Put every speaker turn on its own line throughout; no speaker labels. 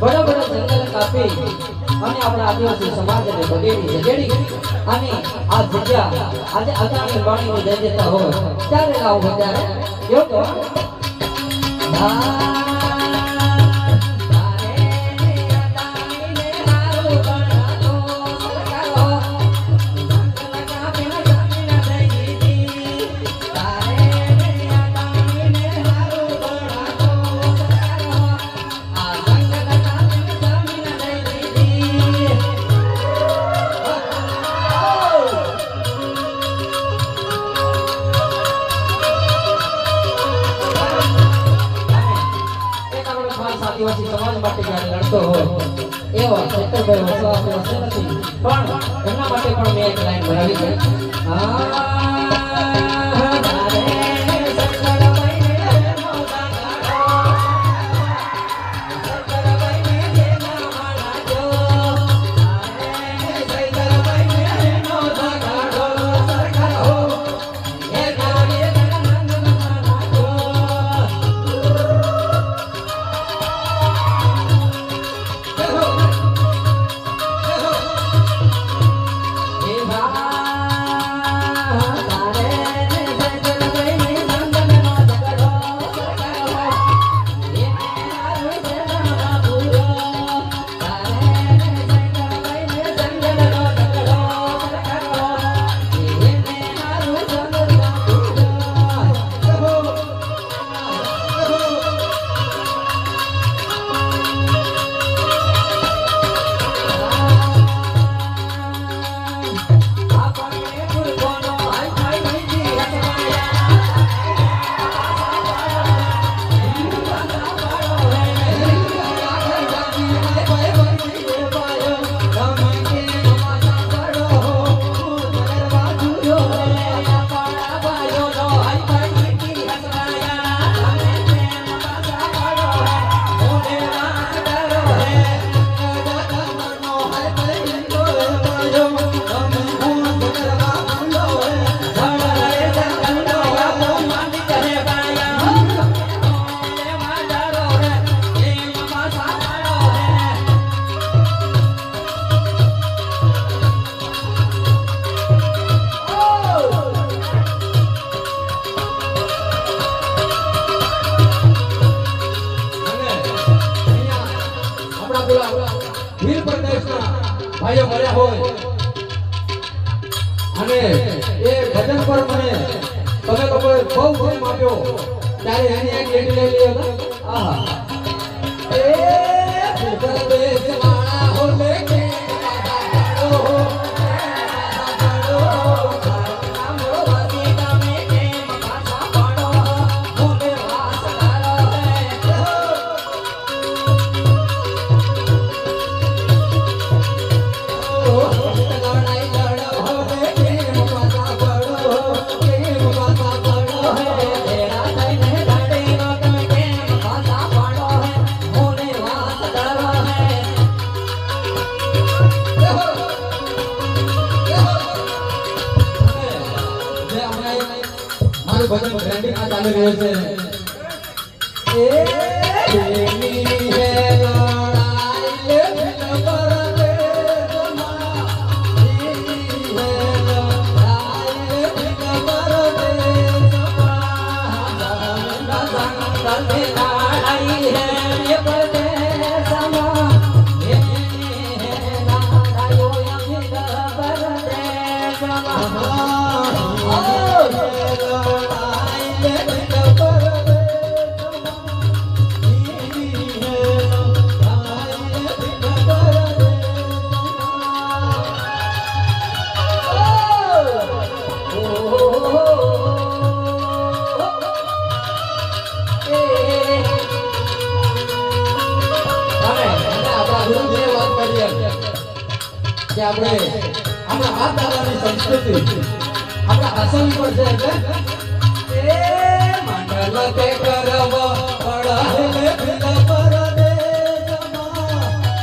बड़ा बड़ा जंगल कापी અને આપણા આદિવાસી સમાજને બગેડી જગેડી અને આ જગ્યા આજે અજાણી વાણીને દઈ દેતા હોય ત્યારે ગાવ વધારે જો તો આદિવાસી સમાજ માટે જ્યારે લડતો હોય એવા ક્ષેત્રભાઈ વસવા આપણે વસે નથી પણ એમના માટે પણ મેં એક લાઈન બનાવી છે વીર પ્રદેશના ભાઈઓ મળ્યા હોય અને એ ભજન પર મને તમે લોકોએ બહુ પ્રેમ આપ્યો ત્યારે એની એક લીટી લઈ લીધી આહા એ પ્રદેશ વાળા હો લેકે भजन ट्रेंडिंग में चालू रहे से ए प्रेमी है लड़ाई ले पर दे जमा प्रेमी है लड़ाई ले पर दे जमा संग लड़ाई है ये पर दे जमा प्रेमी है लड़ाई यो ये पर दे जमा કે આપણે આપણા આ દાદાની સંસ્કૃતિ આપણા આસન પર છે એટલે એ મંડળ કે કરવ પડાલે ફિલ પર દે જમા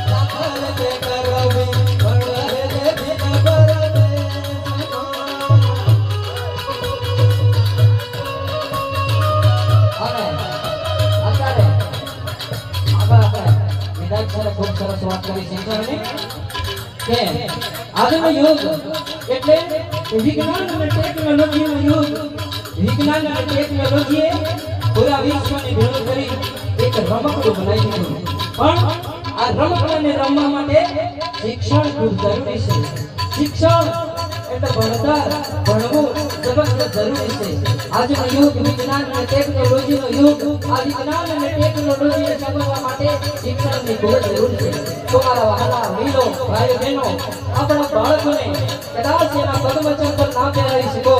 દાખલ કે કરવી પડાલે ફિલ પર દે જમા અને અત્યારે આપણે વિધાન સર ખૂબ સરસ વાત કરી શિક્ષણની કે આજનો યુગ એટલે વિજ્ઞાન અને ટેકનોલોજીનો યુગ. વિજ્ઞાન અને ટેકનોલોજીએ પૂરા વિશ્વને ભેળો કરી એક રમકડું બનાવી દીધું. પણ આ રમકડાને રમવા માટે શિક્ષણ ખૂબ જરૂરી છે. શિક્ષણ એટલે ભણતર, ભણવું જબરદસ્ત જરૂરી છે. આજનો યુગ વિજ્ઞાન અને ટેકનોલોજીનો યુગ. આ વિજ્ઞાન અને ટેકનોલોજીને સમજવા માટે શિક્ષણની ખૂબ જ જરૂર છે. તો મારા વહાલા વીરો, ભાઈઓ બહેનો, આપણા બાળકોને કદાચ એના પગમચન પર ના પહેરાવી શકો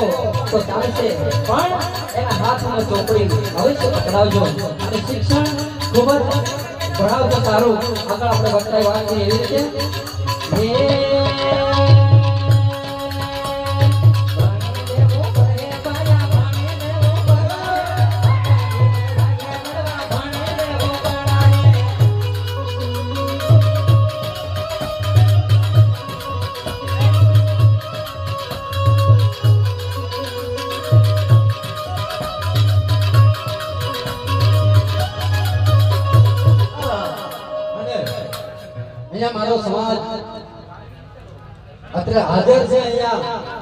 તો ચાલશે, પણ એના હાથમાં ચોપડી અવશ્ય પકડાવજો. અને શિક્ષણ ખૂબ જ ભણાવતો સારું. આગળ આપણે વક્તાએ વાત કરી એવી રીતે મારો સમાજ અત્યારે હાજર છે અહીંયા